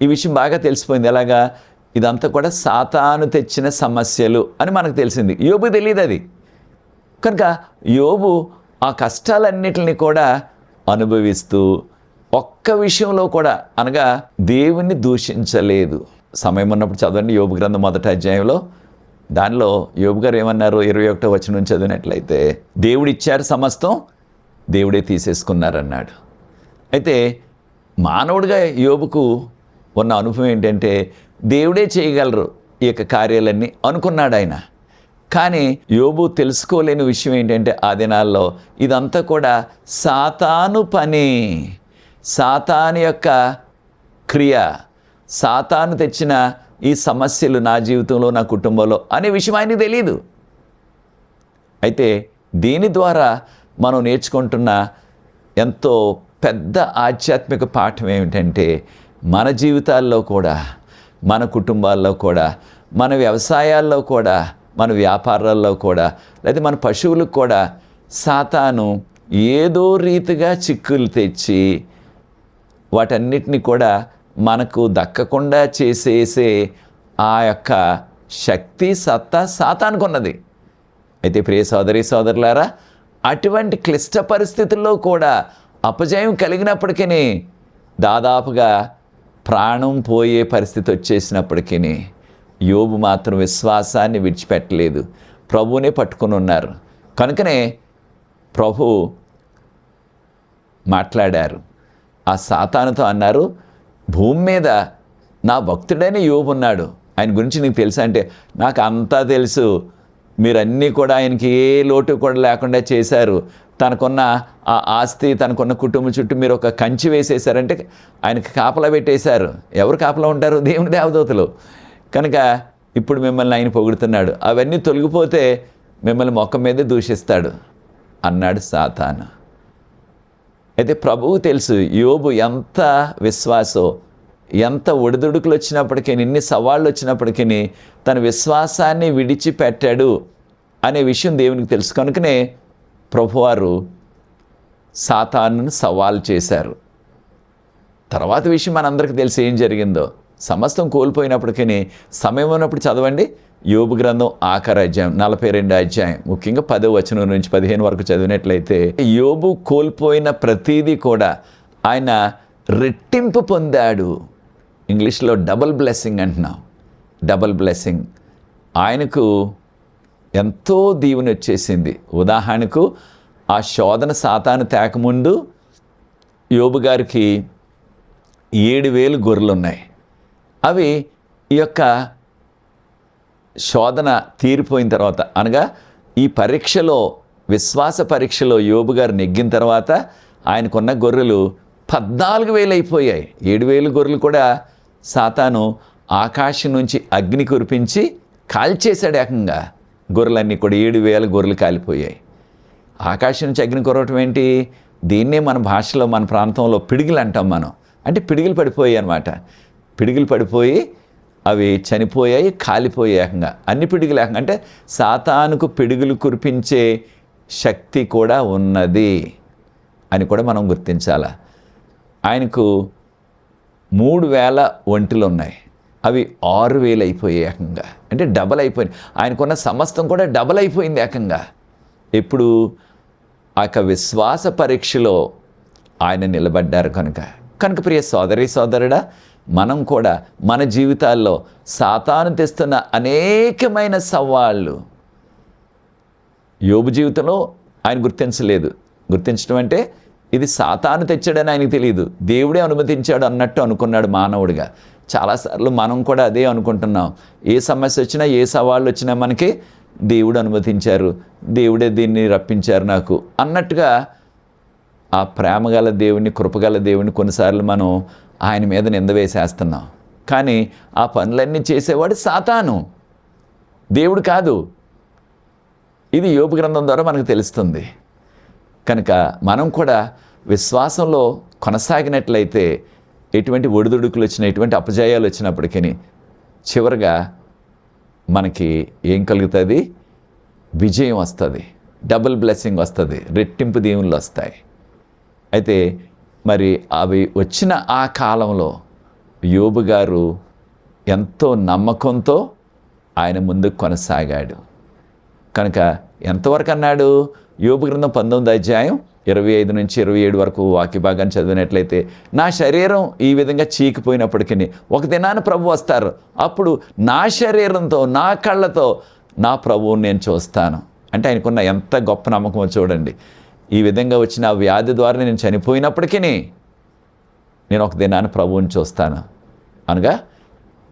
ఈ విషయం బాగా తెలిసిపోయింది. ఎలాగా? ఇదంతా కూడా సాతాను తెచ్చిన సమస్యలు అని మనకు తెలిసింది. యోబుకు తెలియదు అది. కనుక యోబు ఆ కష్టాలన్నిటిని కూడా అనుభవిస్తూ ఒక్క విషయంలో కూడా, అనగా దేవుణ్ణి దూషించలేదు. సమయం ఉన్నప్పుడు చదవండి యోబు గ్రంథం 1వ అధ్యాయంలో. దానిలో యోబు గారు ఏమన్నారు? 21వ వచనం చదివినట్లయితే, దేవుడిచ్చారు సమస్తం, దేవుడే తీసేసుకున్నారన్నాడు. అయితే మానవుడిగా యోబుకు ఉన్న అనుభవం ఏంటంటే, దేవుడే చేయగలరు ఈ యొక్క కార్యాలన్నీ అనుకున్నాడు ఆయన. కానీ యోబు తెలుసుకోలేని విషయం ఏంటంటే, ఆ దినాల్లో ఇదంతా కూడా సాతాను పని, సాతాను యొక్క క్రియ, సాతాను తెచ్చిన ఈ సమస్యలు నా జీవితంలో, నా కుటుంబంలో అనే విషయం ఆయనకి తెలియదు. అయితే దీని ద్వారా మనం నేర్చుకుంటున్న ఎంతో పెద్ద ఆధ్యాత్మిక పాఠం ఏమిటంటే, మన జీవితాల్లో కూడా, మన కుటుంబాల్లో కూడా, మన వ్యవసాయాల్లో కూడా, మన వ్యాపారాల్లో కూడా, లేదా మన పశువులకు కూడా సాతాను ఏదో రీతిగా చిక్కులు తెచ్చి వాటన్నిటిని కూడా మనకు దక్కకుండా చేసేసే ఆ యొక్క శక్తి, సత్తా సాతానుకు ఉన్నది. అయితే ప్రియ సోదరి సోదరులారా, అటువంటి క్లిష్ట పరిస్థితుల్లో కూడా అపజయం కలిగినప్పటికీ, దాదాపుగా ప్రాణం పోయే పరిస్థితి వచ్చేసినప్పటికీ యోబు మాత్రం విశ్వాసాన్ని విడిచిపెట్టలేదు. ప్రభువునే పట్టుకుని ఉన్నారు. కనుకనే ప్రభు మాట్లాడారు. ఆ సాతానుతో అన్నారు, భూమి మీద నా భక్తుడైన యోబు ఉన్నాడు, ఆయన గురించి నీకు తెలుసా అంటే, నాకు అంతా తెలుసు, మీరన్నీ కూడా ఆయనకి ఏ లోటు కూడా లేకుండా చేశారు, తనకున్న ఆ ఆస్తి, తనకున్న కుటుంబం చుట్టూ మీరు ఒక కంచి వేసేసారంటే ఆయనకి కాపలా పెట్టేశారు. ఎవరు కాపలా ఉంటారు? దేవుని దేవదూతలు. కనుక ఇప్పుడు మిమ్మల్ని ఆయన పొగుడుతున్నాడు. అవన్నీ తొలగిపోతే మిమ్మల్ని మొక్క మీదే దూషిస్తాడు అన్నాడు సాతాను. అయితే ప్రభువు తెలుసు యోబు ఎంత విశ్వాసో, ఎంత ఒడిదుడుకులు వచ్చినప్పటికీ, ఎన్ని సవాళ్ళు వచ్చినప్పటికీ తన విశ్వాసాన్ని విడిచిపెట్టాడు అనే విషయం దేవునికి తెలుసు. కనుకనే ప్రభువారు సాతానును సవాల్ చేశారు. తర్వాత విషయం మనందరికీ తెలిసి ఏం జరిగిందో. సమస్తం కోల్పోయినప్పటికీ సమయం ఉన్నప్పుడు చదవండి యోబు గ్రంథం ఆఖరి అధ్యాయం 42వ అధ్యాయం, ముఖ్యంగా 10వ వచనం నుంచి 15 వరకు చదివినట్లయితే యోబు కోల్పోయిన ప్రతీదీ కూడా ఆయన రెట్టింపు పొందాడు. ఇంగ్లీష్లో డబుల్ బ్లెస్సింగ్ అంటున్నాం. Double blessing. ఆయనకు ఎంతో దీవెన వచ్చేసింది. ఉదాహరణకు ఆ శోధన సాతాను తేకముందు యోబు గారికి 7,000 గొర్రెలు ఉన్నాయి. అవి ఈ యొక్క శోధన తీరిపోయిన తర్వాత, అనగా ఈ పరీక్షలో, విశ్వాస పరీక్షలో యోబు గారు నెగ్గిన తర్వాత ఆయనకున్న గొర్రెలు 14,000 అయిపోయాయి. 7,000 గొర్రెలు కూడా సాతాను ఆకాశం నుంచి అగ్ని కురిపించి కాల్చేశాడు. ఏకంగా గొర్రెలన్నీ కూడా 7,000 గొర్రెలు కాలిపోయాయి. ఆకాశం నుంచి అగ్ని కురవటం ఏంటి? దీన్నే మన భాషలో, మన ప్రాంతంలో పిడిగిలు అంటాం మనం. అంటే పిడిగిలు పడిపోయాయి అన్నమాట. పిడిగిలు పడిపోయి అవి చనిపోయాయి, కాలిపోయాయి. ఏకంగా అన్ని పిడిగిలు ఏకంగా. అంటే సాతానుకు పిడుగులు కురిపించే శక్తి కూడా ఉన్నది అని కూడా మనం గుర్తించాలి. ఆయనకు 3,000 ఒంటెలు ఉన్నాయి. అవి 6,000 అయిపోయాయి ఏకంగా. అంటే డబల్ అయిపోయింది. ఆయనకున్న సమస్తం కూడా డబల్ అయిపోయింది ఏకంగా. ఎప్పుడు ఆ యొక్క విశ్వాస పరీక్షలో ఆయన నిలబడ్డారు కనుక ప్రియ సోదరి సోదరుడా, మనం కూడా మన జీవితాల్లో సాతాను తెస్తున్న అనేకమైన సవాళ్ళు యోబు జీవితంలో ఆయన గుర్తించలేదు. గుర్తించడం అంటే ఇది సాతాను తెచ్చాడని ఆయనకు తెలియదు, దేవుడే అనుమతించాడు అన్నట్టు అనుకున్నాడు మానవుడిగా. చాలాసార్లు మనం కూడా అదే అనుకుంటున్నాం. ఏ సమస్య వచ్చినా, ఏ సవాళ్ళు వచ్చినా మనకి దేవుడు అనుమతించారు, దేవుడే దీన్ని రప్పించారు నాకు అన్నట్టుగా ఆ ప్రేమగల దేవుని, కృపగల దేవుని కొన్నిసార్లు మనం ఆయన మీద నింద వేసేస్తున్నాం. కానీ ఆ పనులన్నీ చేసేవాడు సాతాను, దేవుడు కాదు. ఇది యోబు గ్రంథం ద్వారా మనకు తెలుస్తుంది. కనుక మనం కూడా విశ్వాసంలో కొనసాగినట్లయితే ఎటువంటి ఒడిదుడుకులు వచ్చినా, ఎటువంటి అపజయాలు వచ్చినప్పటికీ చివరిగా మనకి ఏం కలుగుతుంది? విజయం వస్తుంది, డబుల్ బ్లెస్సింగ్ వస్తుంది, రెట్టింపు దీవెనలు వస్తాయి. అయితే మరి అవి వచ్చిన ఆ కాలంలో యోబు గారు ఎంతో నమ్మకంతో ఆయన ముందుకు కొనసాగాడు. కనుక ఎంతవరకు అన్నాడు? యోబు గ్రంథం 19వ అధ్యాయం 25 నుంచి 27 వరకు వాక్య భాగాన్ని చదివినట్లయితే, నా శరీరం ఈ విధంగా చీకిపోయినప్పటికీ ఒక దినాన ప్రభు వస్తారు, అప్పుడు నా శరీరంతో, నా కళ్ళతో నా ప్రభువుని నేను చూస్తాను. అంటే ఆయనకున్న ఎంత గొప్ప నమ్మకమో చూడండి. ఈ విధంగా వచ్చిన ఆ వ్యాధి ద్వారా నేను చనిపోయినప్పటికీ నేను ఒక దినాన ప్రభువుని చూస్తాను, అనగా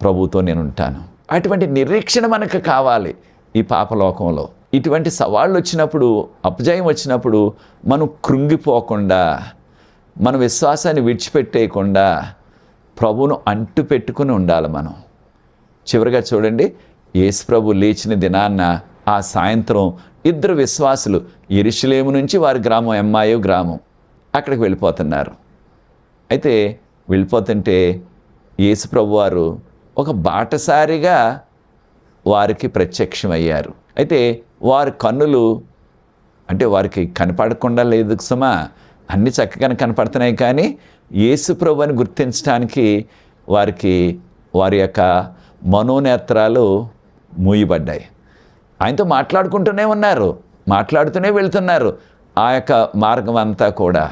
ప్రభువుతో నేను ఉంటాను. అటువంటి నిరీక్షణ మనకు కావాలి ఈ పాపలోకంలో. ఇటువంటి సవాళ్ళు వచ్చినప్పుడు, అపజయం వచ్చినప్పుడు మనం కృంగిపోకుండా, మన విశ్వాసాన్ని విడిచిపెట్టేయకుండా ప్రభువును అంటు పెట్టుకుని ఉండాలి మనం. చివరిగా చూడండి, యేసు ప్రభు లేచిన దినాన్న ఆ సాయంత్రం 2 విశ్వాసులు యెరూషలేము నుంచి వారి గ్రామం ఎమ్మాయు గ్రామం అక్కడికి వెళ్ళిపోతున్నారు. అయితే వెళ్ళిపోతుంటే యేసు ప్రభు వారు ఒక బాటసారిగా వారికి ప్రత్యక్షమయ్యారు. అయితే వారి కన్నులు, అంటే వారికి కనపడకుండా లేదు సుమా, అన్నీ చక్కగానే కనపడుతున్నాయి, కానీ యేసు ప్రభువుని గుర్తించడానికి వారి యొక్క మనోనేత్రాలు మూయబడ్డాయి. ఆయనతో మాట్లాడుకుంటూనే ఉన్నారు, మాట్లాడుతూనే వెళ్తున్నారు ఆ యొక్క మార్గం అంతా కూడా.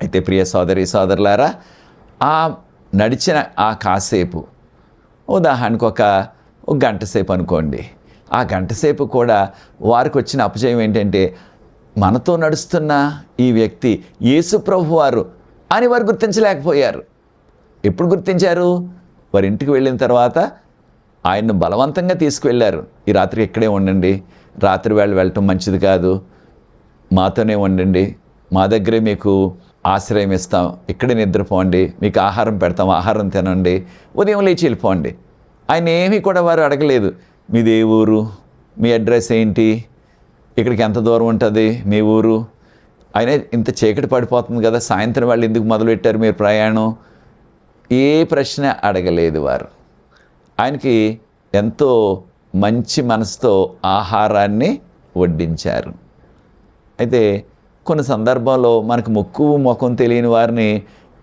అయితే ప్రియ సోదరి సోదరులారా, ఆ నడిచిన ఆ కాసేపు, ఉదాహరణకు ఒక గంట సేపు అనుకోండి, ఆ గంట సేపు కూడా వారికి వచ్చిన అపజయం ఏంటంటే, మనతో నడుస్తున్న ఈ వ్యక్తి యేసు ప్రభు వారు అని వారు గుర్తించలేకపోయారు. ఎప్పుడు గుర్తించారు? వారి ఇంటికి వెళ్ళిన తర్వాత ఆయన్ను బలవంతంగా తీసుకువెళ్ళారు. ఈ రాత్రి ఇక్కడే ఉండండి, రాత్రి వేళ వెళ్ళటం మంచిది కాదు, మాతోనే ఉండండి, మా దగ్గరే మీకు ఆశ్రయం ఇస్తాం, ఇక్కడే నిద్రపోండి, మీకు ఆహారం పెడతాం, ఆహారం తినండి, ఉదయం లేచి వెళ్ళిపోండి. ఆయన ఏమీ కూడా వారు అడగలేదు. మీది ఏ ఊరు, మీ అడ్రస్ ఏంటి, ఇక్కడికి ఎంత దూరం ఉంటుంది మీ ఊరు, అయినా ఇంత చీకటి పడిపోతుంది కదా, సాయంత్రం వాళ్ళు ఎందుకు మొదలుపెట్టారు మీరు ప్రయాణం, ఏ ప్రశ్న అడగలేదు వారు. ఆయనకి ఎంతో మంచి మనసుతో ఆహారాన్ని వడ్డించారు. అయితే కొన్ని సందర్భాల్లో మనకు ముక్కు ముఖం తెలియని వారిని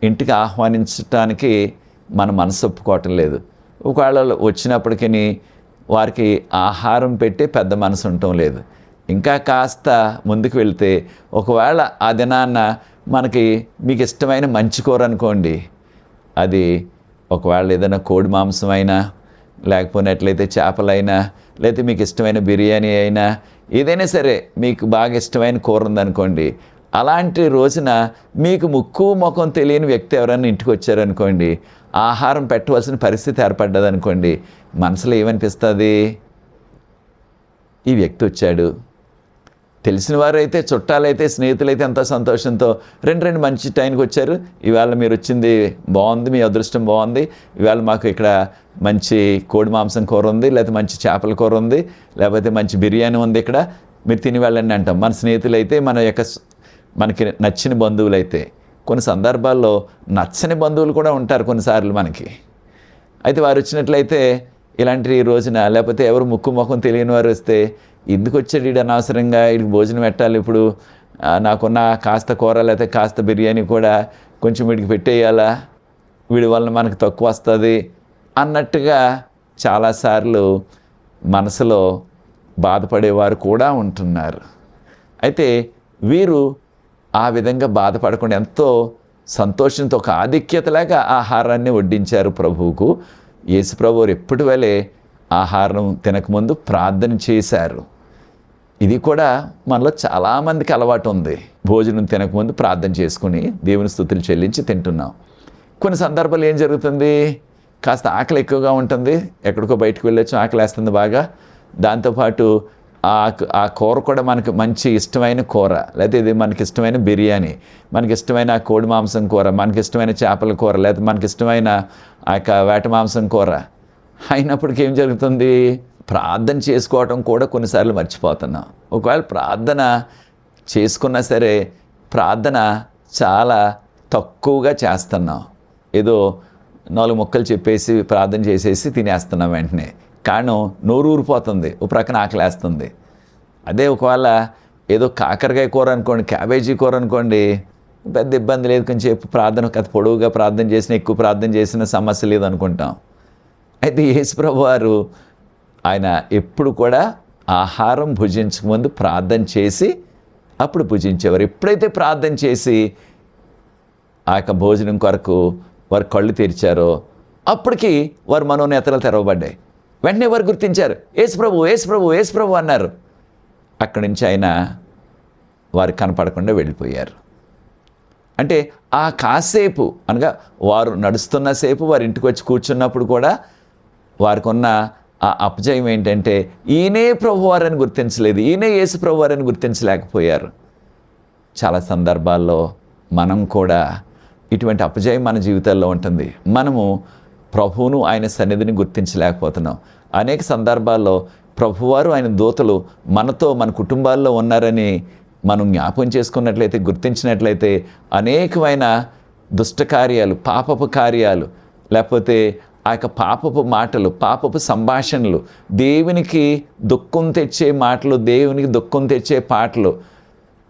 ఇంటికి ఆహ్వానించడానికి మన మనసు ఒప్పుకోవటం లేదు. ఒకవేళ వచ్చినప్పటికీ వారికి ఆహారం పెట్టే పెద్ద మనసు ఉండటం లేదు. ఇంకా కాస్త ముందుకు వెళ్తే ఒకవేళ ఆ దినాన్న మనకి మీకు ఇష్టమైన మంచి కూర అనుకోండి, అది ఒకవేళ ఏదైనా కోడి మాంసం అయినా, లేకపోయినట్లయితే చేపలైనా, లేకపోతే మీకు ఇష్టమైన బిర్యానీ అయినా, ఏదైనా సరే మీకు బాగా ఇష్టమైన కూర ఉందనుకోండి, అలాంటి రోజున మీకు ముక్కు ముఖం తెలియని వ్యక్తి ఎవరైనా ఇంటికి వచ్చారనుకోండి, ఆహారం పెట్టవలసిన పరిస్థితి ఏర్పడ్డదనుకోండి, మనసులో ఏమనిపిస్తుంది? ఈ వ్యక్తి వచ్చాడు, తెలిసిన వారైతే, చుట్టాలైతే, స్నేహితులైతే ఎంతో సంతోషంతో రెండు మంచి టైంకి వచ్చారు, ఇవాళ మీరు వచ్చింది బాగుంది, మీ అదృష్టం బాగుంది, ఇవాళ మాకు ఇక్కడ మంచి కోడి మాంసం కూర ఉంది, లేకపోతే మంచి చేపల కూర ఉంది, లేకపోతే మంచి బిర్యానీ ఉంది, ఇక్కడ మీరు తిని వెళ్ళండి అంటాం. మన స్నేహితులైతే, మనకి నచ్చిన బంధువులైతే. కొన్ని సందర్భాల్లో నచ్చని బంధువులు కూడా ఉంటారు కొన్నిసార్లు మనకి. అయితే వారు వచ్చినట్లయితే ఇలాంటి రోజున, లేకపోతే ఎవరు ముక్కు ముఖం తెలియని వారు వస్తే, ఎందుకు వచ్చాడు వీడు అనవసరంగా, వీడికి భోజనం పెట్టాలి, ఇప్పుడు నాకున్న కాస్త కూర లేకపోతే కాస్త బిర్యానీ కూడా కొంచెం వీడికి పెట్టేయాలా, వీడి వలన మనకు తక్కువ వస్తుంది అన్నట్టుగా చాలాసార్లు మనసులో బాధపడేవారు కూడా ఉంటున్నారు. అయితే వీరు ఆ విధంగా బాధపడకుండా ఎంతో సంతోషంతో ఒక ఆధిక్యతలాగా ఆహారాన్ని వడ్డించారు ప్రభువుకు. యేసు ప్రభువు ఎప్పటి వలె ఆహారం తినకముందు ప్రార్థన చేశారు. ఇది కూడా మనలో చాలామందికి అలవాటు ఉంది. భోజనం తినకముందు ప్రార్థన చేసుకుని దేవుని స్తుతులు చెల్లించి తింటున్నాం. కొన్ని సందర్భాలు ఏం జరుగుతుంది, కాస్త ఆకలి ఎక్కువగా ఉంటుంది, ఎక్కడికో బయటకు వెళ్ళొచ్చు, ఆకలి వేస్తుంది బాగా, దాంతోపాటు ఆ కూర కూడా మనకి మంచి ఇష్టమైన కూర, లేకపోతే ఇది మనకి ఇష్టమైన బిర్యానీ, మనకి ఇష్టమైన కోడి మాంసం కూర, మనకి ఇష్టమైన చేపల కూర, లేకపోతే మనకి ఇష్టమైన ఆ యొక్క వేట మాంసం కూర అయినప్పటికీ ఏం జరుగుతుంది, ప్రార్థన చేసుకోవటం కూడా కొన్నిసార్లు మర్చిపోతున్నాం. ఒకవేళ ప్రార్థన చేసుకున్నా సరే ప్రార్థన చాలా తక్కువగా చేస్తున్నాం. ఏదో 4 ముక్కలు చెప్పేసి ప్రార్థన చేసేసి తినేస్తున్నాం వెంటనే. కారణం నోరు ఊరిపోతుంది, ఓ ప్రక్కన ఆకలేస్తుంది. అదే ఒకవేళ ఏదో కాకరకాయ కూర అనుకోండి, క్యాబేజీ కూర అనుకోండి, పెద్ద ఇబ్బంది లేదు, కొంచెం ప్రార్థన కథ పొడవుగా ప్రార్థన చేసిన, ఎక్కువ ప్రార్థన చేసిన సమస్య లేదు అనుకుంటాం. అయితే యేసు ప్రభు వారు ఆయన ఎప్పుడు కూడా ఆహారం భుజించకముందు ప్రార్థన చేసి అప్పుడు భుజించేవారు. ఎప్పుడైతే ప్రార్థన చేసి ఆ యొక్క భోజనం కొరకు వారు కళ్ళు తెరిచారో అప్పటికి వారు మనోనేతలు తెరవబడ్డాయి. వెంటనే వారు గుర్తించారు, యేసు ప్రభు, యేసు ప్రభు, యేసు ప్రభు అన్నారు. అక్కడి నుంచి ఆయన వారు కనపడకుండా వెళ్ళిపోయారు. అంటే ఆ కాసేపు అనగా వారు నడుస్తున్న సేపు, వారి ఇంటికి వచ్చి కూర్చున్నప్పుడు కూడా వారికి ఉన్న ఆ అపజయం ఏంటంటే ఈయనే ప్రభువారని గుర్తించలేదు, ఈయనే యేసు ప్రభువారని గుర్తించలేకపోయారు. చాలా సందర్భాల్లో మనం కూడా ఇటువంటి అపజయం మన జీవితాల్లో ఉంటుంది. మనము ప్రభువును, ఆయన సన్నిధిని గుర్తించలేకపోతున్నాం. అనేక సందర్భాల్లో ప్రభువారు, ఆయన దూతలు మనతో, మన కుటుంబాల్లో ఉన్నారని మనం జ్ఞాపకం చేసుకున్నట్లయితే, గుర్తించినట్లయితే అనేకమైన దుష్టకార్యాలు, పాపపు కార్యాలు, లేకపోతే ఆ యొక్క పాపపు మాటలు, పాపపు సంభాషణలు, దేవునికి దుఃఖం తెచ్చే మాటలు, దేవునికి దుఃఖం తెచ్చే పాటలు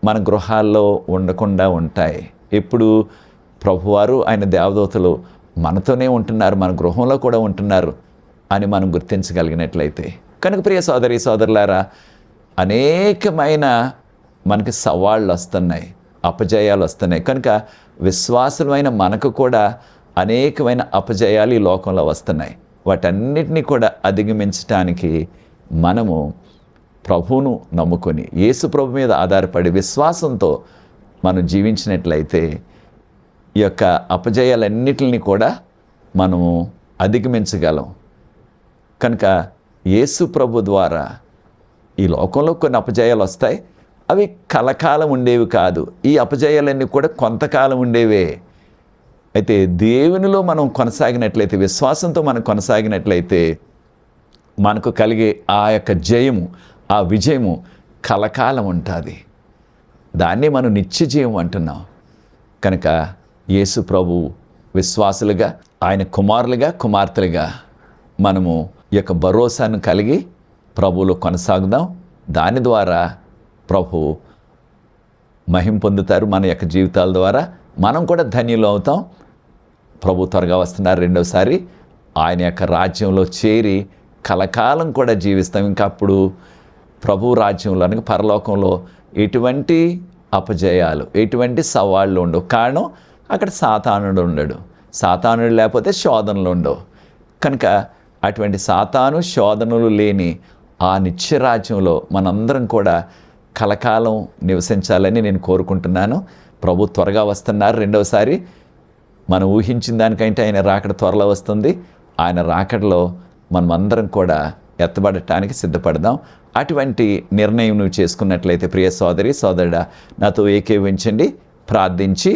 మన గృహాల్లో ఉండకుండా ఉంటాయి. ఎప్పుడు ప్రభువారు, ఆయన దేవదూతలు మనతోనే ఉంటున్నారు, మన గృహంలో కూడా ఉంటున్నారు అని మనం గుర్తించగలిగినట్లయితే. కనుక ప్రియ సోదరి సోదరులారా, అనేకమైన మనకి సవాళ్ళు వస్తున్నాయి, అపజయాలు వస్తున్నాయి. కనుక విశ్వాసమైన మనకు కూడా అనేకమైన అపజయాలు ఈ లోకంలో వస్తున్నాయి. వాటన్నిటినీ కూడా అధిగమించడానికి మనము ప్రభువును నమ్ముకొని, యేసు ప్రభు మీద ఆధారపడి విశ్వాసంతో మనం జీవించినట్లయితే ఈ యొక్క అపజయాలన్నిటిని కూడా మనము అధిగమించగలం. కనుక యేసు ప్రభు ద్వారా ఈ లోకంలో కొన్ని అపజయాలు వస్తాయి. అవి కలకాలం ఉండేవి కాదు. ఈ అపజయాలన్నీ కూడా కొంతకాలం ఉండేవే. అయితే దేవునిలో మనం కొనసాగినట్లయితే, విశ్వాసంతో మనం కొనసాగినట్లయితే మనకు కలిగే ఆ యొక్క జయము, ఆ విజయము కలకాలం ఉంటుంది. దాన్ని మనం నిత్య జీవం అంటున్నాం. కనుక యేసు ప్రభు విశ్వాసులుగా, ఆయన కుమారులుగా, కుమార్తెలుగా మనము ఈ యొక్క భరోసాను కలిగి ప్రభువులో కొనసాగుదాం. దాని ద్వారా ప్రభు మహిమ పొందుతారు. మన యొక్క జీవితాల ద్వారా మనం కూడా ధన్యులు అవుతాం. ప్రభు త్వరగా వస్తున్నారు రెండోసారి. ఆయన యొక్క రాజ్యంలో చేరి కలకాలం కూడా జీవిస్తాం. ఇంకా అప్పుడు ప్రభు రాజ్యంలో అనగా పరలోకంలో ఎటువంటి అపజయాలు, ఎటువంటి సవాళ్ళు ఉండవు. కారణం అక్కడ సాతానుడు ఉండడు. సాతానుడు లేకపోతే శోధనలు ఉండవు. కనుక అటువంటి సాతాను శోధనలు లేని ఆ నిత్యరాజ్యంలో మనందరం కూడా కలకాలం నివసించాలని నేను కోరుకుంటున్నాను. ప్రభు త్వరగా వస్తున్నారు రెండవసారి. మనం ఊహించిన దానికంటే ఆయన రాకడ త్వరలో వస్తుంది. ఆయన రాకడలో మనం అందరం కూడా ఎత్తబడటానికి సిద్ధపడదాం. అటువంటి నిర్ణయం నువ్వు చేసుకున్నట్లయితే ప్రియ సోదరి సోదరుడా, నాతో ఏకీవించండి. ప్రార్థించి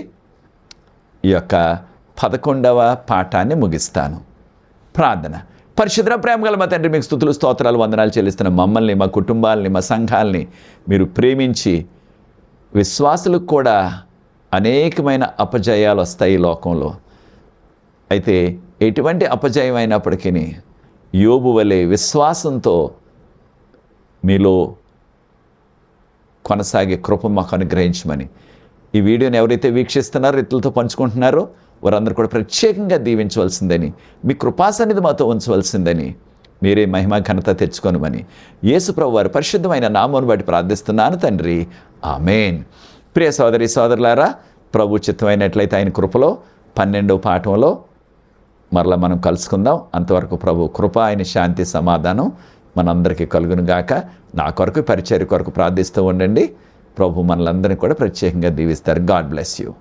ఈ యొక్క 11వ పాఠాన్ని ముగిస్తాను. ప్రార్థన. పరిశుద్ధ ప్రేమగల మా తండ్రి, మీకు స్తుతులు స్తోత్రాలు వందనాలు చెల్లిస్తున్న మమ్మల్ని, మా కుటుంబాలని, మా సంఘాలని మీరు ప్రేమించి, విశ్వాసులకు కూడా అనేకమైన అపజయాలు వస్తాయి ఈ లోకంలో. అయితే ఎటువంటి అపజయం అయినప్పటికీ యోబు వలె విశ్వాసంతో మీలో కొనసాగే కృప మాకు అనుగ్రహించమని, ఈ వీడియోని ఎవరైతే వీక్షిస్తున్నారో, ఇతరులతో పంచుకుంటున్నారో వారందరూ కూడా ప్రత్యేకంగా దీవించవలసిందని, మీ కృపాసన్నిధి మాతో ఉంచవలసిందని, మీరే మహిమ ఘనత తెచ్చుకొనమని యేసు ప్రభు వారి పరిశుద్ధమైన నామమును బట్టి ప్రార్థిస్తున్నాను తండ్రి. ఆమేన్. ప్రియ సోదరి సోదరులారా, ప్రభు చిత్తమైనట్లయితే ఆయన కృపలో 12వ పాఠంలో మరలా మనం కలుసుకుందాం. అంతవరకు ప్రభు కృప, ఆయన శాంతి, సమాధానం మనందరికీ కలుగును గాక. నా కొరకు, పరిచర్య కొరకు ప్రార్థిస్తూ ఉండండి. ప్రభు మనలందరినీ కూడా ప్రత్యేకంగా దీవిస్తారు. God bless you.